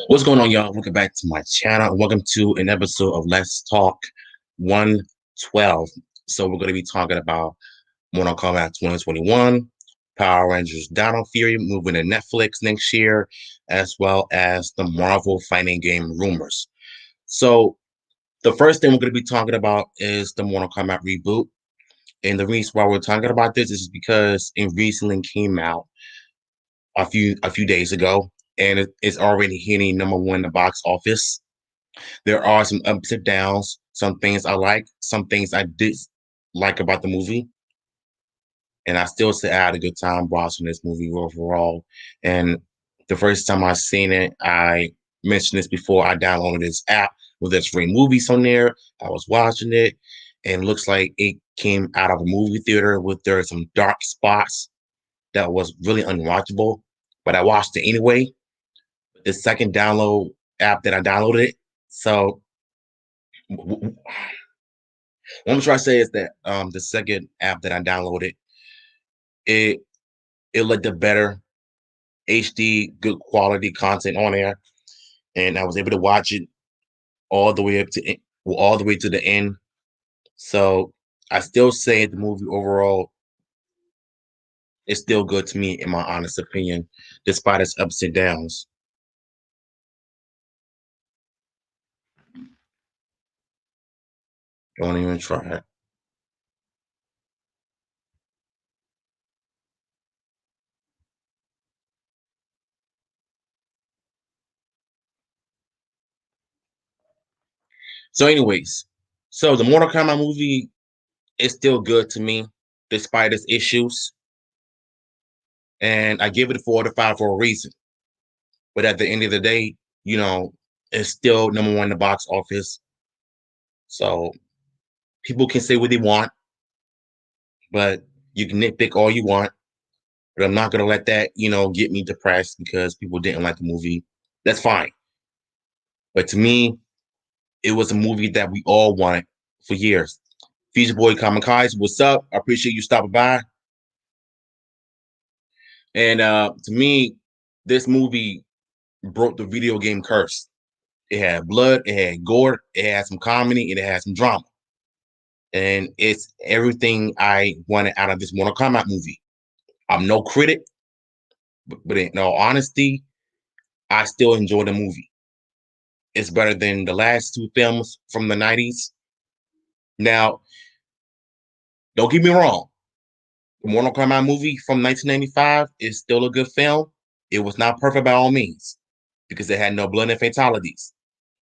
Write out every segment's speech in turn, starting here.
What's going on, y'all? Welcome back to my channel. Welcome to an episode of Let's Talk 112. So we're going to be talking about Mortal Kombat 2021, Power Rangers Dino Fury moving to Netflix next year, as well as the Marvel fighting game rumors. So the first thing we're going to be talking about is the Mortal Kombat reboot. And the reason why we're talking about this is because it recently came out a few days ago, and it's already hitting number one in the box office. There are some ups and downs, some things I like, some things I did like about the movie, and I still say I had a good time watching this movie overall. And the first time I seen it, I mentioned this before, I downloaded this app with there's free movies on there. I was watching it, and it looks like it came out of a movie theater with there are some dark spots that was really unwatchable, but I watched it anyway. The second download app that I downloaded it. So what I'm trying to say is that the second app that I downloaded, it it looked the better HD, good quality content on there, and I was able to watch it all the way up to all the way to the end. So I still say the movie overall is still good to me, in my honest opinion, despite its ups and downs. Don't even try it. So, anyways, so the Mortal Kombat movie is still good to me, despite its issues, and I give it a 4 to 5 for a reason. But at the end of the day, you know, it's still number one in the box office. So people can say what they want, but you can nitpick all you want. But I'm not gonna let that, get me depressed because people didn't like the movie. That's fine. But to me, it was a movie that we all wanted for years. Future Boy Kamikaze, what's up? I appreciate you stopping by. And to me, this movie broke the video game curse. It had blood, it had gore, it had some comedy, and it had some drama. And it's everything I wanted out of this Mortal Kombat movie. I'm no critic, but in all honesty, I still enjoy the movie. It's better than the last two films from the 90s. Now, don't get me wrong, the Mortal Kombat movie from 1995 is still a good film. It was not perfect by all means because it had no blood and fatalities.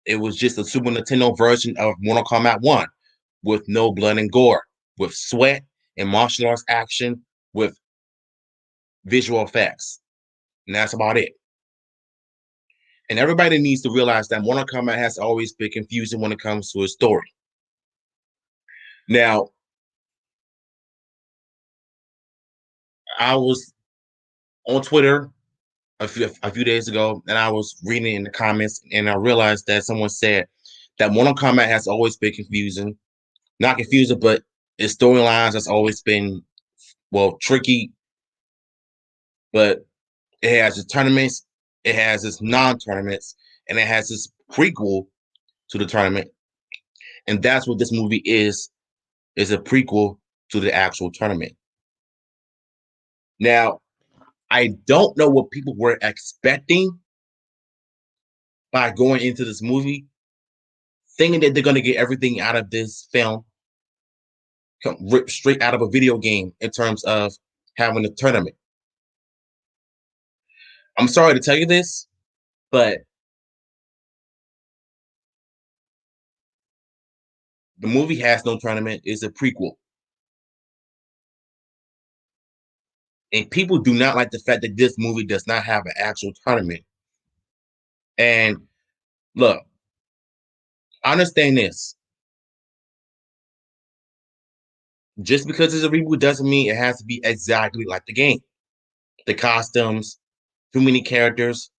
It was just a Super Nintendo version of Mortal Kombat 1 with no blood and gore, with sweat and martial arts action, with visual effects. And that's about it. And everybody needs to realize that Mortal Kombat has always been confusing when it comes to a story. Now, I was on Twitter a few days ago, and I was reading in the comments, and I realized that someone said that Mortal Kombat has always been confusing. Not confusing, but its storylines has always been, well, tricky, but it has its tournaments, it has its non-tournaments, and it has its prequel to the tournament. And that's what this movie is a prequel to the actual tournament. Now, I don't know what people were expecting by going into this movie, thinking that they're going to get everything out of this film, ripped straight out of a video game in terms of having a tournament. I'm sorry to tell you this, but the movie has no tournament. It's a prequel. And people do not like the fact that this movie does not have an actual tournament. And look, understand this. Just because it's a reboot doesn't mean it has to be exactly like the game. The costumes, too many characters.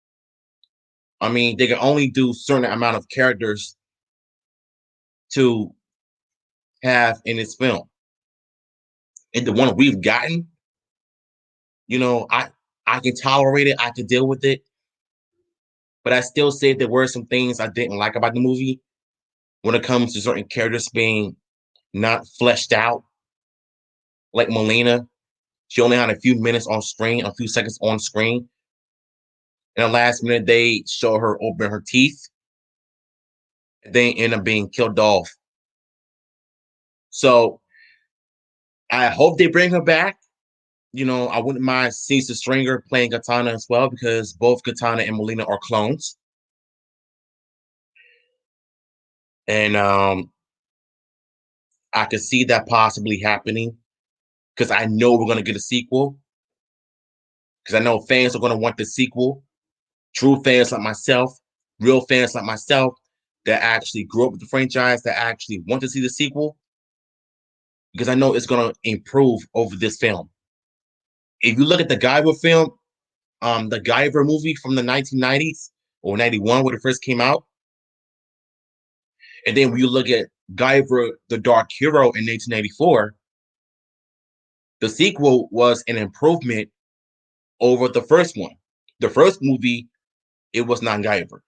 I mean, they can only do certain amount of characters to have in this film. And the one we've gotten, you know, I I can tolerate it. I can deal with it. But I still say there were some things I didn't like about the movie when it comes to certain characters being not fleshed out. Like Melina, she only had a few minutes on screen, a few seconds on screen. In the last minute, they show her open her teeth. And they end up being killed off. So I hope they bring her back. I wouldn't mind Cecil Stringer playing Katana as well because both Katana and Melina are clones. And I could see that possibly happening because I know we're going to get a sequel. Because I know fans are going to want the sequel. True fans like myself, real fans like myself that actually grew up with the franchise, that actually want to see the sequel. Because I know it's going to improve over this film. If you look at the Guyver film, the Guyver movie from the 1990s or 91 when it first came out, and then when you look at Guyver, the Dark Hero in 1984, the sequel was an improvement over the first one. The first movie, it was not Guyver.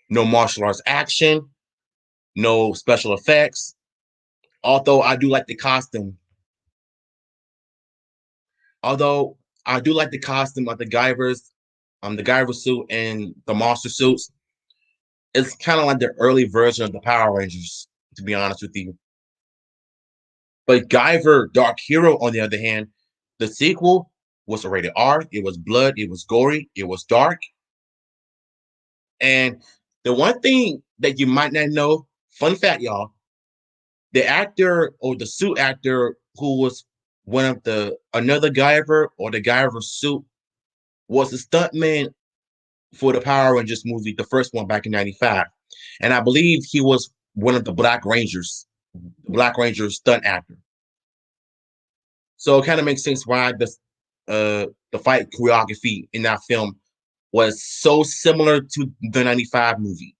No martial arts action, no special effects. Although I do like the costume. Although I do like the costume of the Guyver suit and the monster suits. It's kind of like the early version of the Power Rangers, to be honest with you. But Guyver Dark Hero, on the other hand, the sequel was rated R. It was blood. It was gory. It was dark. And the one thing that you might not know, fun fact, y'all, the actor or the suit actor who was one of another Guyver or the Guyver suit was the stuntman for the Power Rangers movie, the first one back in '95. And I believe he was one of the Black Rangers stunt actor. So it kind of makes sense why the fight choreography in that film was so similar to the '95 movie.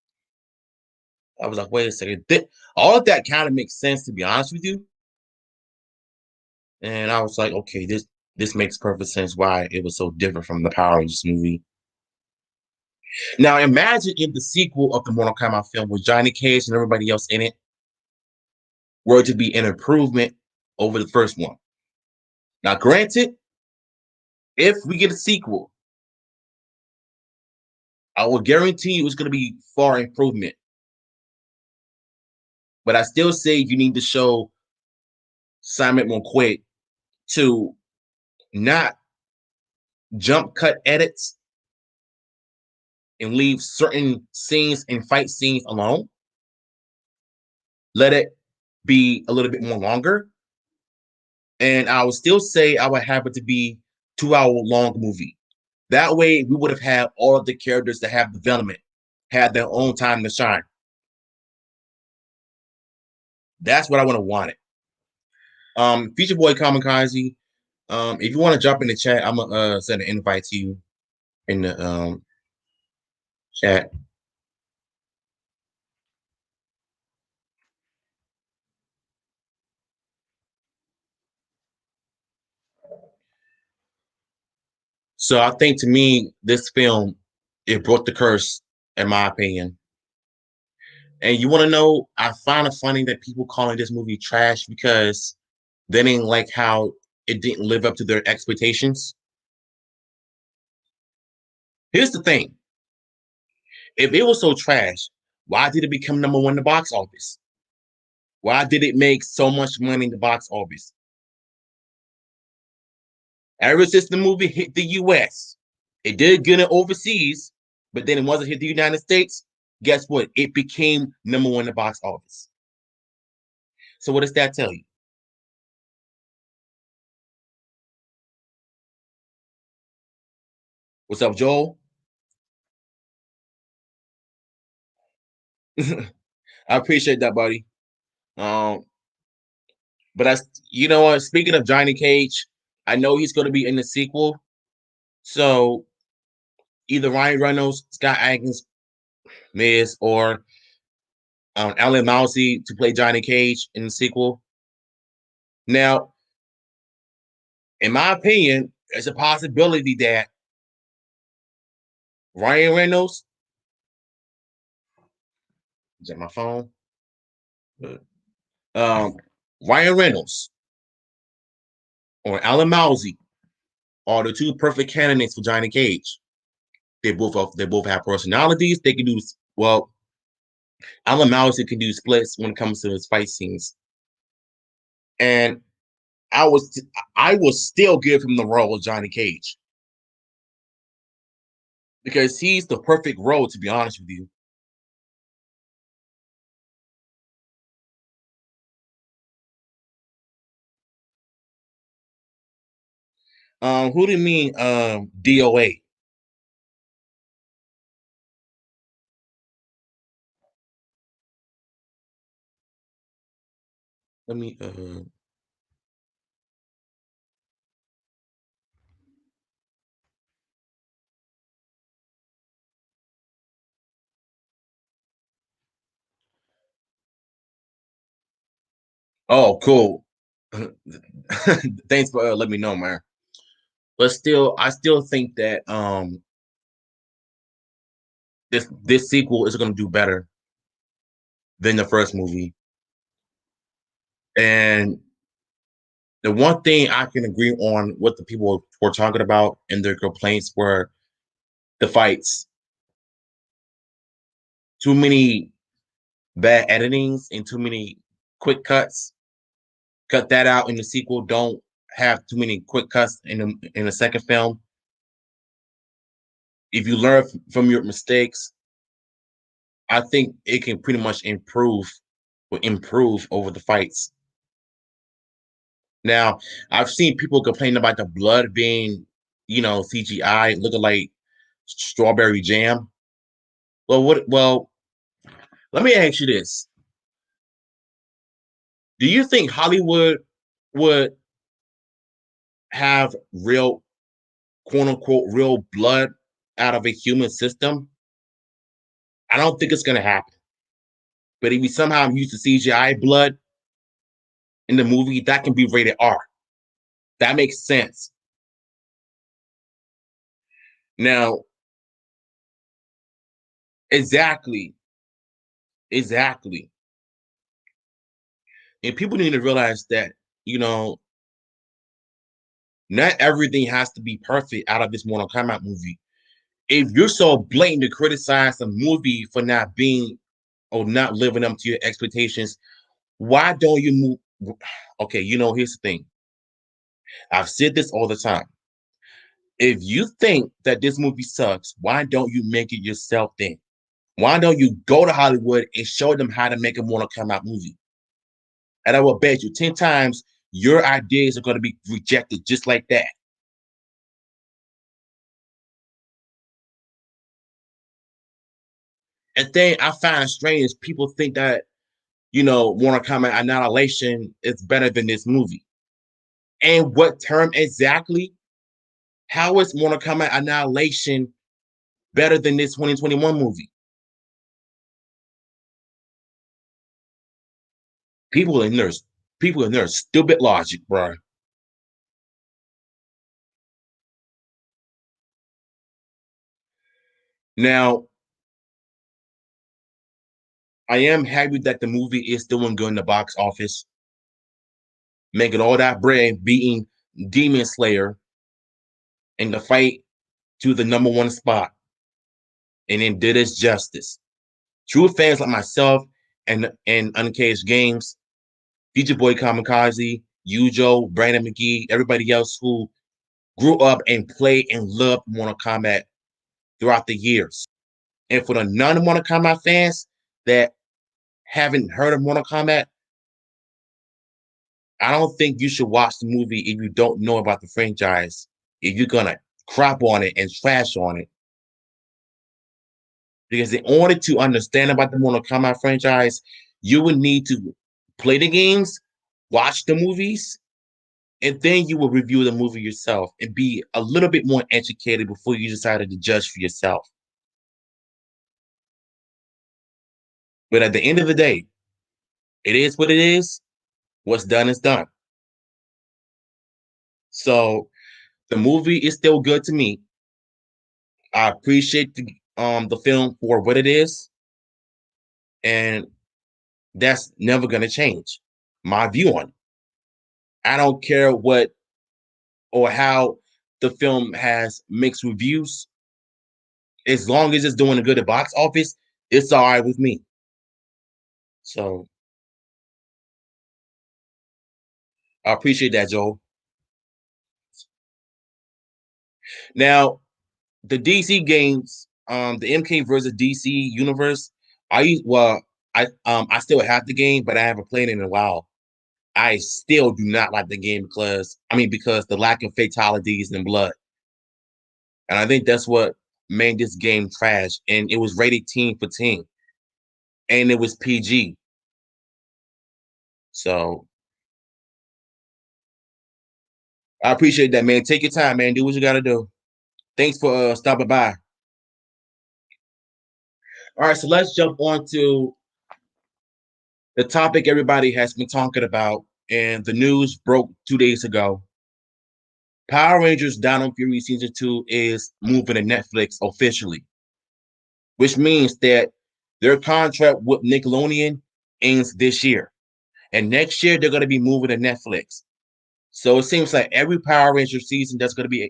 I was like, wait a second. All of that kind of makes sense, to be honest with you. And I was like, okay, this makes perfect sense why it was so different from the Power Rangers movie. Now imagine if the sequel of the Mortal Kombat film with Johnny Cage and everybody else in it were to be an improvement over the first one. Now, granted, if we get a sequel, I will guarantee you it's going to be far improvement. But I still say you need to show Simon McQuaid to not jump cut edits and leave certain scenes and fight scenes alone. Let it be a little bit more longer. And I would still say I would have it to be 2 hour long movie. That way we would have had all of the characters that have development, had their own time to shine. That's what I would have wanted. Future Boy Kamikaze, if you want to jump in the chat, I'm gonna send an invite to you in the chat. So I think to me, this film, it broke the curse, in my opinion. And you want to know, I find it funny that people calling this movie trash because they didn't like how it didn't live up to their expectations. Here's the thing. If it was so trash, why did it become number one in the box office? Why did it make so much money in the box office? Ever since the movie hit the US, it did good overseas, but then once it hit the United States, guess what? It became number one in the box office. So what does that tell you? What's up, Joel? I appreciate that, buddy. Um, but you know what? Speaking of Johnny Cage, I know he's going to be in the sequel. So either Ryan Reynolds, Scott Adkins, Miz, or Alan Mousy to play Johnny Cage in the sequel. Now, in my opinion, there's a possibility that Ryan Reynolds. Is that my phone? Good. Um, Ryan Reynolds or Alan Mousy are the two perfect candidates for Johnny Cage. They both have personalities. They can do well. Alan Mousy can do splits when it comes to his fight scenes, and I was I will still give him the role of Johnny Cage because he's the perfect role. To be honest with you, who do you mean? DOA. Let me. Oh, cool. Thanks for letting me know, man. But still, I still think that this sequel is going to do better than the first movie. And the one thing I can agree on what the people were talking about in their complaints were the fights. Too many bad editings and too many quick cuts. Cut that out in the sequel. Don't have too many quick cuts in the second film. If you learn from your mistakes, I think it can pretty much improve over the fights. Now, I've seen people complain about the blood being, CGI, looking like strawberry jam. Well, let me ask you this. Do you think Hollywood would have real, quote unquote, real blood out of a human system? I don't think it's going to happen. But if we somehow use the CGI blood in the movie, that can be rated R. That makes sense. Now, exactly, exactly. And people need to realize that, you know, not everything has to be perfect out of this Mortal Kombat movie. If you're so blatant to criticize a movie for not being or not living up to your expectations, why don't you move? Okay, here's the thing. I've said this all the time. If you think that this movie sucks, why don't you make it yourself then? Why don't you go to Hollywood and show them how to make a Mortal Kombat movie? And I will bet you 10 times your ideas are going to be rejected just like that. And thing I find strange is people think that, Mortal Kombat Annihilation is better than this movie. And what term exactly? How is Mortal Kombat Annihilation better than this 2021 movie? People in there, people in there, stupid logic, bro. Now, I am happy that the movie is doing good in the box office, making all that bread, beating Demon Slayer in the fight to the number one spot, and then did its justice. True fans like myself and Uncaged Games, Future Boy Kamikaze, Yujo, Brandon McGee, everybody else who grew up and played and loved Mortal Kombat throughout the years. And for the non-Mortal Kombat fans that haven't heard of Mortal Kombat, I don't think you should watch the movie if you don't know about the franchise. If you're gonna crap on it and trash on it, because in order to understand about the Mortal Kombat franchise, you would need to play the games, watch the movies, and then you will review the movie yourself and be a little bit more educated before you decided to judge for yourself. But at the end of the day, it is what it is. What's done is done. So the movie is still good to me. I appreciate the film for what it is, and that's never gonna change my view on it. I don't care what or how the film has mixed reviews. As long as it's doing a good at box office, it's all right with me. So I appreciate that, Joel. Now, the DC games, the MK versus DC universe, I still have the game, but I haven't played it in a while. I still do not like the game because the lack of fatalities and blood. And I think that's what made this game trash. And it was rated teen for teen. And it was PG. So I appreciate that, man. Take your time, man. Do what you gotta do. Thanks for stopping by. All right, so let's jump on to the topic everybody has been talking about, and the news broke 2 days ago. Power Rangers Dino Fury Season 2 is moving to Netflix officially, which means that their contract with Nickelodeon ends this year. And next year, they're going to be moving to Netflix. So it seems like every Power Ranger season that's going to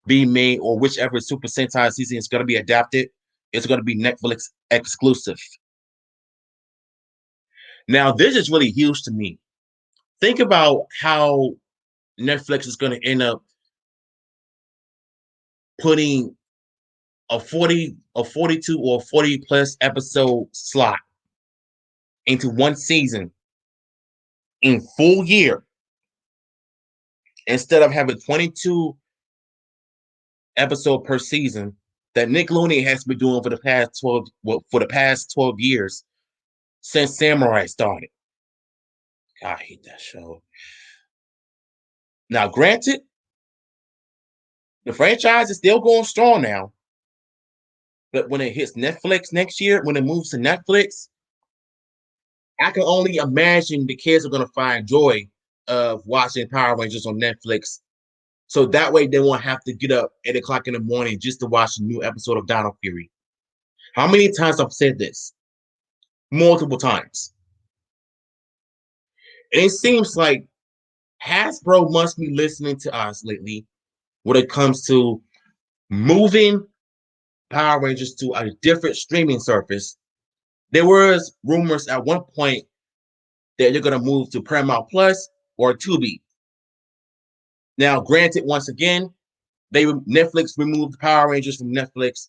be made, or whichever Super Sentai season is going to be adapted, it's going to be Netflix exclusive. Now, this is really huge to me. Think about how Netflix is going to end up putting a 42 or 40 plus episode slot into one season in full year instead of having 22 episode per season that Nickelodeon has been doing for the past 12 years since Samurai started. God, I hate that show. Now, granted, the franchise is still going strong now, but when it hits Netflix next year, when it moves to Netflix, I can only imagine the kids are going to find joy of watching Power Rangers on Netflix. So that way they won't have to get up 8 o'clock in the morning just to watch a new episode of Dino Fury. How many times I've said this? Multiple times. And it seems like Hasbro must be listening to us lately when it comes to moving Power Rangers to a different streaming service. There was rumors at one point that they're going to move to Paramount Plus or Tubi. Now, granted, once again, Netflix removed Power Rangers from Netflix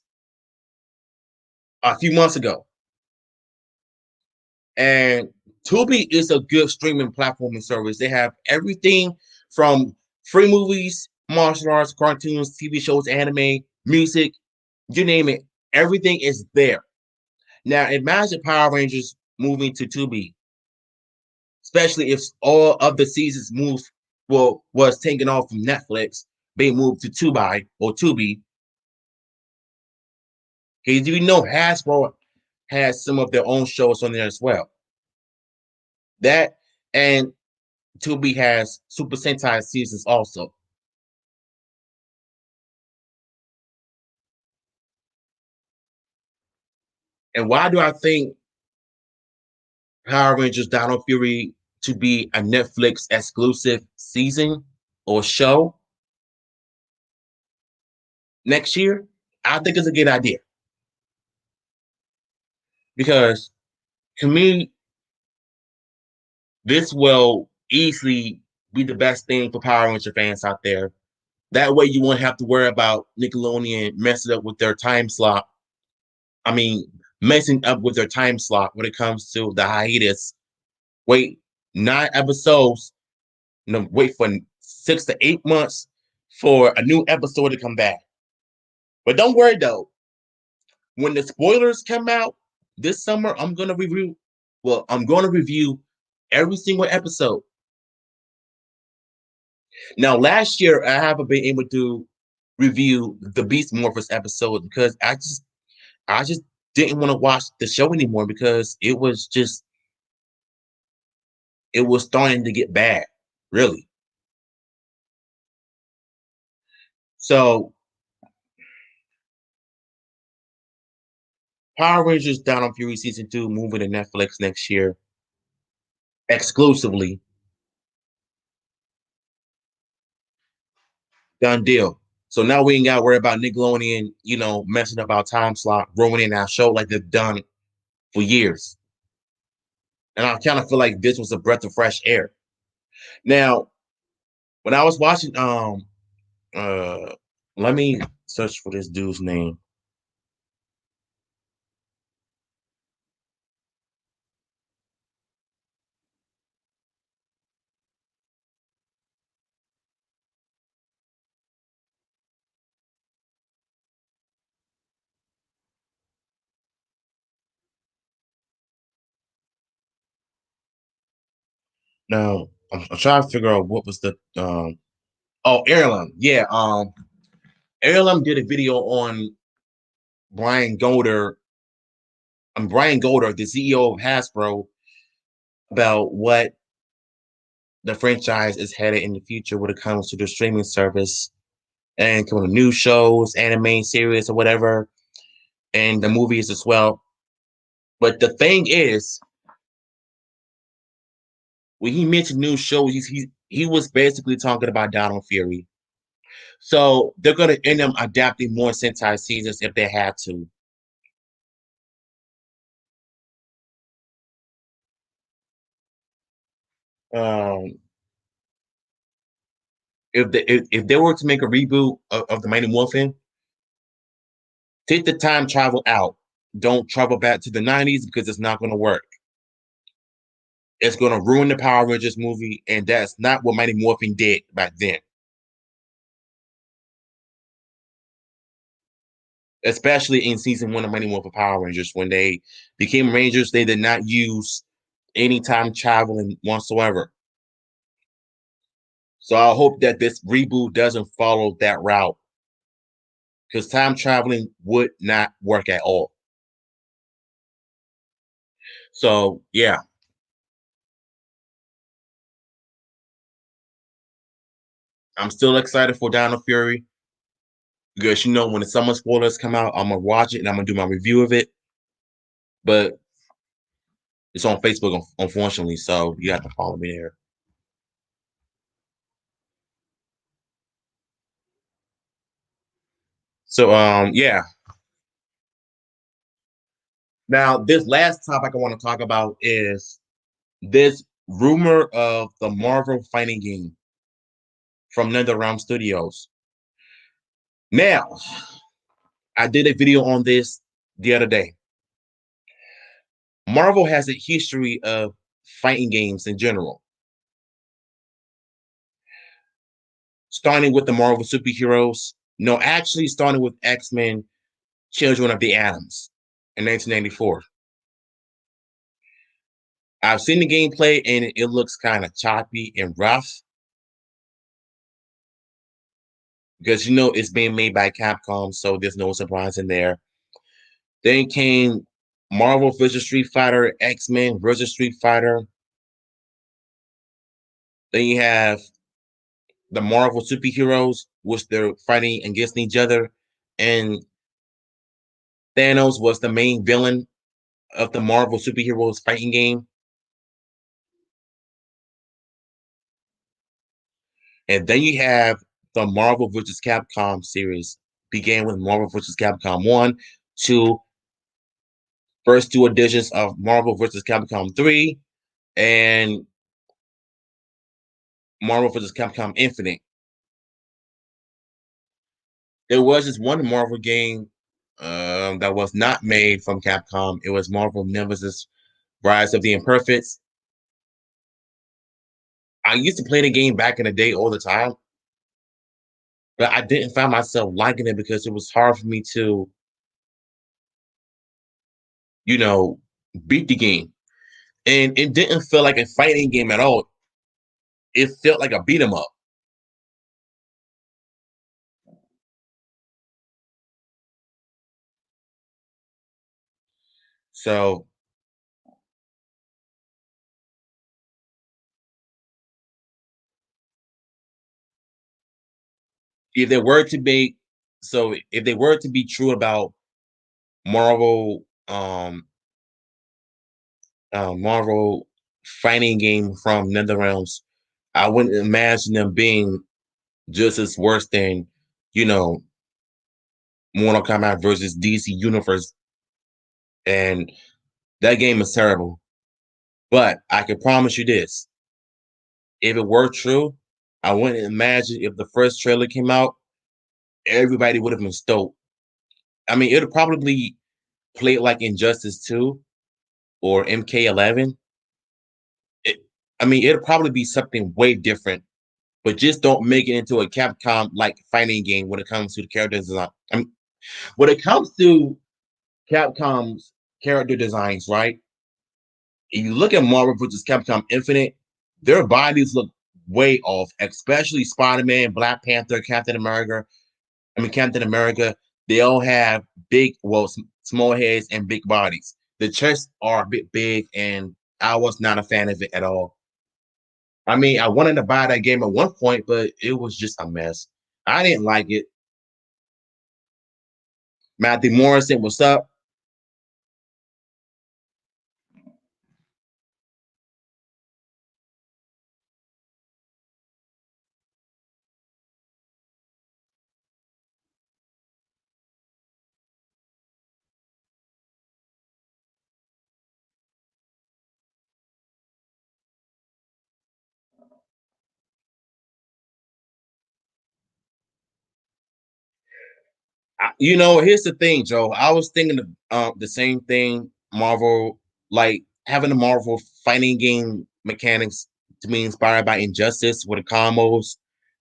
a few months ago, and Tubi is a good streaming platform and service. They have everything from free movies, martial arts, cartoons, TV shows, anime, music, you name it. Everything is there. Now, imagine Power Rangers moving to Tubi, especially if all of the seasons was taken off from Netflix, being moved to Tubi or Tubi. Because you know Hasbro has some of their own shows on there as well. That and Tubi has Super Sentai seasons also. And why do I think Power Rangers Dino Fury to be a Netflix exclusive season or show next year? I think it's a good idea. Because to me, this will easily be the best thing for Power Ranger fans out there. That way you won't have to worry about Nickelodeon messing up with their time slot. I mean, messing up with their time slot when it comes to the hiatus. Wait 9 episodes, wait for 6 to 8 months for a new episode to come back. But don't worry though, when the spoilers come out this summer, I'm gonna review every single episode. Now, last year I haven't been able to review the Beast Morphers episode because I just didn't want to watch the show anymore because it was starting to get bad, really. So Power Rangers Dino Fury season 2 moving to Netflix next year exclusively. Done deal. So now we ain't got to worry about Nickelodeon, messing up our time slot, ruining our show like they've done for years. And I kind of feel like this was a breath of fresh air. Now, when I was watching, uh, let me search for this dude's name. Now, I'm trying to figure out what was the Airlum. Yeah, Airlum did a video on Brian Golder. Brian Golder, the CEO of Hasbro, about what the franchise is headed in the future when it comes to the streaming service and coming to new shows, anime series, or whatever, and the movies as well. But the thing is, when he mentioned new shows, he was basically talking about Dino Fury. So they're going to end up adapting more Sentai seasons if they have to. Um, if they were to make a reboot of the Mighty Morphin, take the time travel out. Don't travel back to the 90s because it's not going to work. It's going to ruin the Power Rangers movie, and that's not what Mighty Morphin did back then. Especially in season 1 of Mighty Morphin Power Rangers, when they became Rangers, they did not use any time traveling whatsoever. So I hope that this reboot doesn't follow that route, because time traveling would not work at all. So yeah, I'm still excited for Dino Fury because when the summer spoilers come out, I'm gonna watch it and I'm gonna do my review of it. But it's on Facebook, unfortunately, so you have to follow me there. So yeah. Now this last topic I want to talk about is this rumor of the Marvel fighting game from NetherRealm Studios. Now, I did a video on this the other day. Marvel has a history of fighting games in general, starting with the Marvel superheroes. No, actually, starting with X-Men Children of the Atoms in 1994. I've seen the gameplay and it looks kind of choppy and rough because it's being made by Capcom, so there's no surprise in there. Then came Marvel vs. Street Fighter, X-Men vs. Street Fighter. Then you have the Marvel superheroes, which they're fighting against each other. And Thanos was the main villain of the Marvel superheroes fighting game. And then you have the Marvel vs. Capcom series. Began with Marvel vs. Capcom 1, 2, first two editions of Marvel vs. Capcom 3, and Marvel vs. Capcom Infinite. There was this one Marvel game that was not made from Capcom. It was Marvel Nemesis Rise of the Imperfects. I used to play the game back in the day all the time, but I didn't find myself liking it because it was hard for me to, you know, beat the game. And it didn't feel like a fighting game at all. It felt like a beat 'em up. So if they were to be, if they were to be true about Marvel um Marvel fighting game from NetherRealms, I wouldn't imagine them being just as worse than, you know, Mortal Kombat versus DC Universe. And that game is terrible. But I can promise you this: if it were true, I wouldn't imagine if the first trailer came out, everybody would have been stoked. I mean, it'd probably play like Injustice 2 or MK11. It, I mean, it'll probably be something way different, but just don't make it into a Capcom like fighting game when it comes to the character design. I mean, when it comes to Capcom's character designs, right? If you look at Marvel versus Capcom Infinite, their bodies look way off, especially Spider-Man, Black Panther, Captain America. I mean, Captain America, they all have big, well, small heads and big bodies. The chests are a bit big, and I was not a fan of it at all. I mean, I wanted to buy that game at one point, but it was just a mess. I didn't like it. Matthew Morrison, what's up? You know, here's the thing, Joe. I was thinking the same thing. Marvel, like having the Marvel fighting game mechanics to be inspired by Injustice with the combos.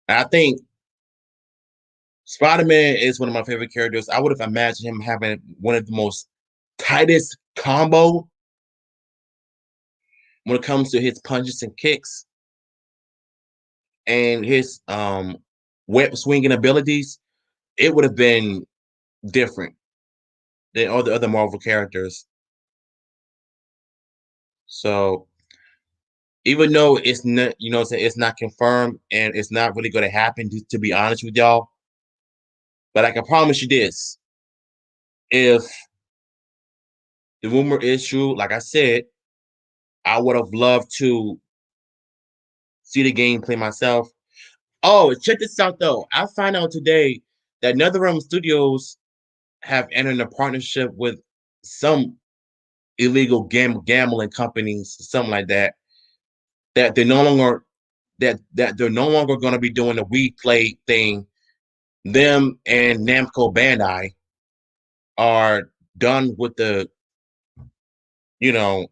And I think Spider Man is one of my favorite characters. I would have imagined him having one of the most tightest combo when it comes to his punches and kicks and his web swinging abilities. It would have been different than all the other Marvel characters. So even though it's not, it's not confirmed and it's not really going to happen, to be honest with y'all. But I can promise you this: if the rumor is true, like I said, I would have loved to see the gameplay myself. Oh, check this out though! I found out today that NetherRealm Studios have entered a partnership with some illegal gambling companies, something like that. That they're no longer that they're no longer going to be doing the We Play thing. Them and Namco Bandai are done with the you know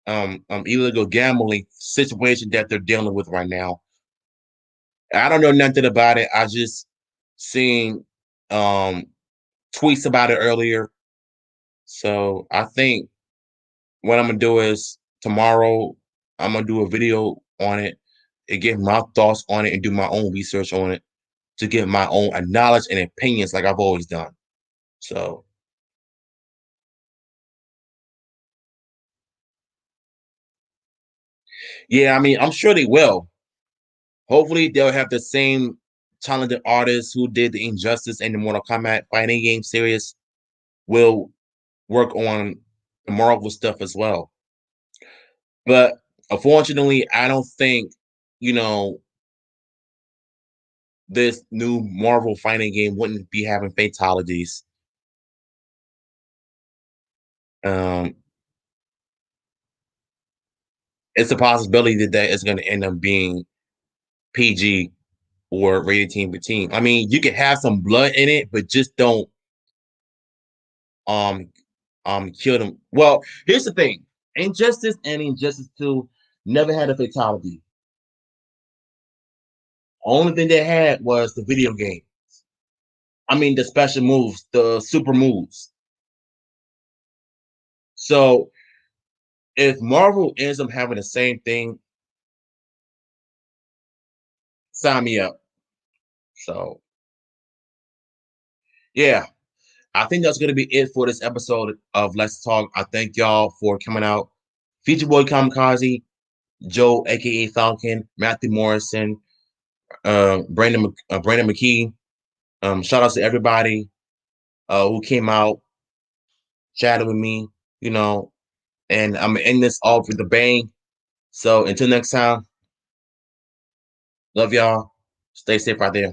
illegal gambling situation that they're dealing with right now. I don't know nothing about it. I just seen um tweets about it earlier. So I think what I'm gonna do is tomorrow I'm gonna do a video on it and get my thoughts on it and do my own research on it to get my own knowledge and opinions like I've always done. So yeah, I mean I'm sure they will. Hopefully, they'll have the same talented artists who did the Injustice and the Mortal Kombat fighting game series will work on the Marvel stuff as well. But unfortunately, I don't think you know this new Marvel fighting game wouldn't be having fatalities. Um, it's a possibility that it's going to end up being PG or rated team for team. I mean, you could have some blood in it, but just don't um kill them. Well, here's the thing: Injustice and Injustice 2 never had a fatality. Only thing they had was the video game. I mean, the special moves, the super moves. So if Marvel ends up having the same thing, sign me up. So yeah, I think that's gonna be it for this episode of Let's Talk. I thank y'all for coming out. Feature Boy Kamikaze, Joe, aka Falcon, Matthew Morrison, Brandon McKee. Shout out to everybody who came out. chatting with me, you know, and I'm gonna end this off with a bang. So until next time, love y'all. Stay safe out there.